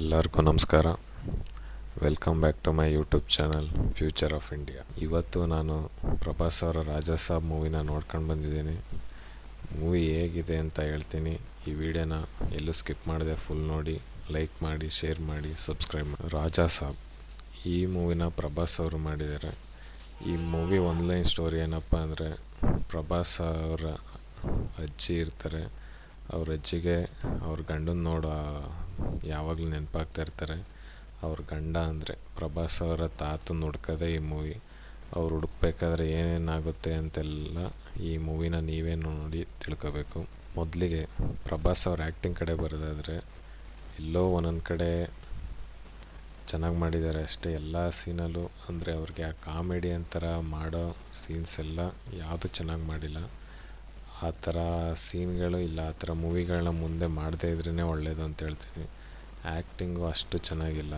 ಎಲ್ಲರಿಗೂ ನಮಸ್ಕಾರ. Welcome back to my YouTube channel Future of India. ಇವತ್ತು ನಾನು ಪ್ರಭಾಸ್ ಅವರ ರಾಜಾ ಸಾಬ್ ಮೂವಿನ ನೋಡ್ಕೊಂಡು ಬಂದಿದ್ದೀನಿ. ಮೂವಿ ಹೇಗಿದೆ ಅಂತ ಹೇಳ್ತೀನಿ. ಈ ವಿಡಿಯೋನ ಎಲ್ಲೂ ಸ್ಕಿಪ್ ಮಾಡಿದೆ, ಫುಲ್ ನೋಡಿ, ಲೈಕ್ ಮಾಡಿ, ಶೇರ್ ಮಾಡಿ, ಸಬ್ಸ್ಕ್ರೈಬ್ ಮಾಡಿ. ರಾಜಾ ಸಾಬ್ ಈ ಮೂವಿನ ಪ್ರಭಾಸ್ ಅವರು ಮಾಡಿದ್ದಾರೆ. ಈ ಮೂವಿ ಒನ್ಲೈನ್ ಸ್ಟೋರಿ ಏನಪ್ಪ ಅಂದರೆ, ಪ್ರಭಾಸ್ ಅವರ ಅಜ್ಜಿ ಇರ್ತಾರೆ. ಅವ್ರ ಅಜ್ಜಿಗೆ ಅವ್ರ ಗಂಡನ ನೋಡೋ ಯಾವಾಗಲೂ ನೆನಪಾಗ್ತಾ ಇರ್ತಾರೆ. ಅವ್ರ ಗಂಡ ಅಂದರೆ ಪ್ರಭಾಸ್ ಅವರ ತಾತನ ಹುಡ್ಕೋದೇ ಈ ಮೂವಿ. ಅವ್ರು ಹುಡುಕ್ಬೇಕಾದ್ರೆ ಏನೇನಾಗುತ್ತೆ ಅಂತೆಲ್ಲ ಈ ಮೂವಿನ ನೀವೇ ನೋಡಿ ತಿಳ್ಕೋಬೇಕು. ಮೊದಲಿಗೆ ಪ್ರಭಾಸ್ ಅವ್ರ ಆ್ಯಕ್ಟಿಂಗ್ ಕಡೆ ಬರೋದಾದರೆ, ಎಲ್ಲೋ ಒಂದೊಂದು ಕಡೆ ಚೆನ್ನಾಗಿ ಮಾಡಿದ್ದಾರೆ ಅಷ್ಟೇ. ಎಲ್ಲ ಸೀನಲ್ಲೂ ಅಂದರೆ ಅವ್ರಿಗೆ ಆ ಕಾಮಿಡಿ ಅಂತರ ಮಾಡೋ ಸೀನ್ಸ್ ಎಲ್ಲ ಯಾವುದು ಚೆನ್ನಾಗಿ ಮಾಡಿಲ್ಲ. ಆ ಥರ ಸೀನ್ಗಳು ಇಲ್ಲ, ಆ ಥರ ಮೂವಿಗಳನ್ನ ಮುಂದೆ ಮಾಡದೇ ಇದ್ರೇ ಒಳ್ಳೆಯದು ಅಂತ ಹೇಳ್ತೀನಿ. ಆ್ಯಕ್ಟಿಂಗು ಅಷ್ಟು ಚೆನ್ನಾಗಿಲ್ಲ.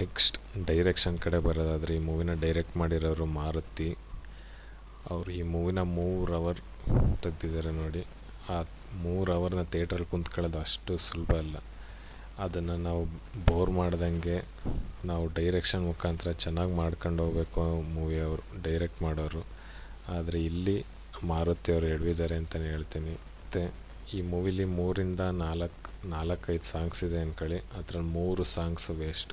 ನೆಕ್ಸ್ಟ್ ಡೈರೆಕ್ಷನ್ ಕಡೆ ಬರೋದಾದರೆ, ಈ ಮೂವಿನ ಡೈರೆಕ್ಟ್ ಮಾಡಿರೋರು ಮಾರುತಿ. ಅವರು ಈ ಮೂವಿನ 3 ಅವರ್ ತೆಗ್ದಿದ್ದಾರೆ ನೋಡಿ. ಆ 3 ಅವರ್ನ ಥಿಯೇಟ್ರಲ್ಲಿ ಕುಂತ್ಕೊಳ್ಳೋದು ಅಷ್ಟು ಸುಲಭ ಅಲ್ಲ. ಅದನ್ನು ನಾವು ಬೋರ್ ಮಾಡ್ದಂಗೆ ನಾವು ಡೈರೆಕ್ಷನ್ ಮುಖಾಂತರ ಚೆನ್ನಾಗಿ ಮಾಡ್ಕೊಂಡು ಹೋಗ್ಬೇಕು ಮೂವಿ ಅವರು ಡೈರೆಕ್ಟ್ ಮಾಡೋರು. ಆದರೆ ಇಲ್ಲಿ ಮಾರುತಿ ಅವರು ಎಡವಿದ್ದಾರೆ ಅಂತಲೇ ಹೇಳ್ತೀನಿ. ಮತ್ತು ಈ ಮೂವಿಲಿ 3ರಿಂದ 4-5 ಸಾಂಗ್ಸ್ ಇದೆ ಅಂದ್ಕೊಳ್ಳಿ. ಅದ್ರಲ್ಲಿ 3 ಸಾಂಗ್ಸು ವೇಸ್ಟ್.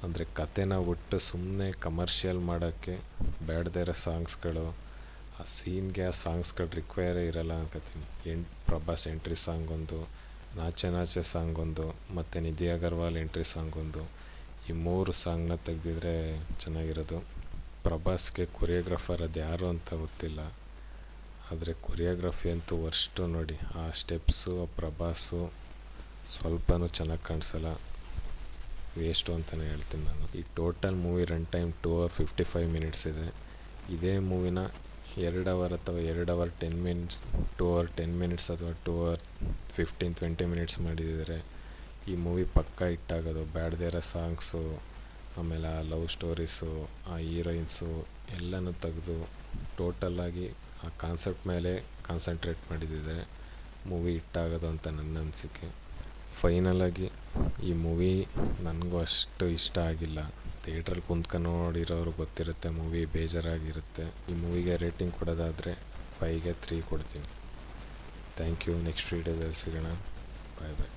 ಅಂದರೆ ಕತೆನ ಬಿಟ್ಟು ಸುಮ್ಮನೆ ಕಮರ್ಷಿಯಲ್ ಮಾಡೋಕ್ಕೆ ಬೇಡದೇ ಇರೋ ಸಾಂಗ್ಸ್ಗಳು, ಆ ಸೀನ್ಗೆ ಆ ಸಾಂಗ್ಸ್ಗಳು ರಿಕ್ವೈರೇ ಇರೋಲ್ಲ ಅನ್ಕೋತೀನಿ. ಪ್ರಭಾಸ್ ಎಂಟ್ರಿ ಸಾಂಗ್ ಒಂದು, ನಾಚೆ ನಾಚೆ ಸಾಂಗ್ ಒಂದು, ಮತ್ತು ನಿಧಿ ಅಗರ್ವಾಲ್ ಎಂಟ್ರಿ ಸಾಂಗ್ ಒಂದು, ಈ 3 ಸಾಂಗ್ನ ತೆಗೆದಿದ್ರೆ ಚೆನ್ನಾಗಿರೋದು. ಪ್ರಭಾಸ್ಗೆ ಕೊರಿಯೋಗ್ರಾಫರ್ ಅದು ಯಾರು ಅಂತ ಗೊತ್ತಿಲ್ಲ, ಆದರೆ ಕೊರಿಯೋಗ್ರಫಿ ಅಂತೂ ವರ್ಸ್ಟು ನೋಡಿ. ಆ ಸ್ಟೆಪ್ಸು, ಆ ಪ್ರಭಾಸು ಸ್ವಲ್ಪನೂ ಚೆನ್ನಾಗಿ ಕಾಣಿಸಲ್ಲ, ವೇಸ್ಟು ಅಂತಲೇ ಹೇಳ್ತೀನಿ ನಾನು. ಈ total movie run time 2 hours 55 minutes ಇದೆ. ಇದೇ ಮೂವಿನ 2 hour ಅಥವಾ 2 hours 10 minutes, 2 hours 10 minutes ಅಥವಾ 2 hours 15-20 minutes ಮಾಡಿದ್ದಾರೆ. ಈ ಮೂವಿ ಪಕ್ಕಾ ಹಿಟ್ಟಾಗೋದು. ಬ್ಯಾಡದೇ ಇರೋ ಸಾಂಗ್ಸು, ಆಮೇಲೆ ಆ ಲವ್ ಸ್ಟೋರೀಸು, ಆ ಹೀರೋಯಿನ್ಸು ಎಲ್ಲನೂ ತೆಗೆದು ಟೋಟಲ್ಲಾಗಿ ಆ ಕಾನ್ಸೆಪ್ಟ್ ಮೇಲೆ ಕಾನ್ಸಂಟ್ರೇಟ್ ಮಾಡಿದ್ದಾರೆ. ಮೂವಿ ಹಿಟ್ಟಾಗೋದು ಅಂತ ನನ್ನ ಅನಿಸಿಕೆ. ಫೈನಲಾಗಿ ಈ ಮೂವಿ ನನಗೂ ಅಷ್ಟು ಇಷ್ಟ ಆಗಿಲ್ಲ. ಥಿಯೇಟ್ರಲ್ಲಿ ಕುಂತ್ಕೊಂಡು ನೋಡಿರೋರು ಗೊತ್ತಿರುತ್ತೆ, ಮೂವಿ ಬೇಜಾರಾಗಿರುತ್ತೆ. ಈ ಮೂವಿಗೆ ರೇಟಿಂಗ್ ಕೊಡೋದಾದರೆ 5ಗೆ 3 ಕೊಡ್ತೀನಿ. Thank you. ನೆಕ್ಸ್ಟ್ ವೀಡಿಯೋದಲ್ಲಿ ಸಿಗೋಣ. ಬಾಯ್ ಬಾಯ್.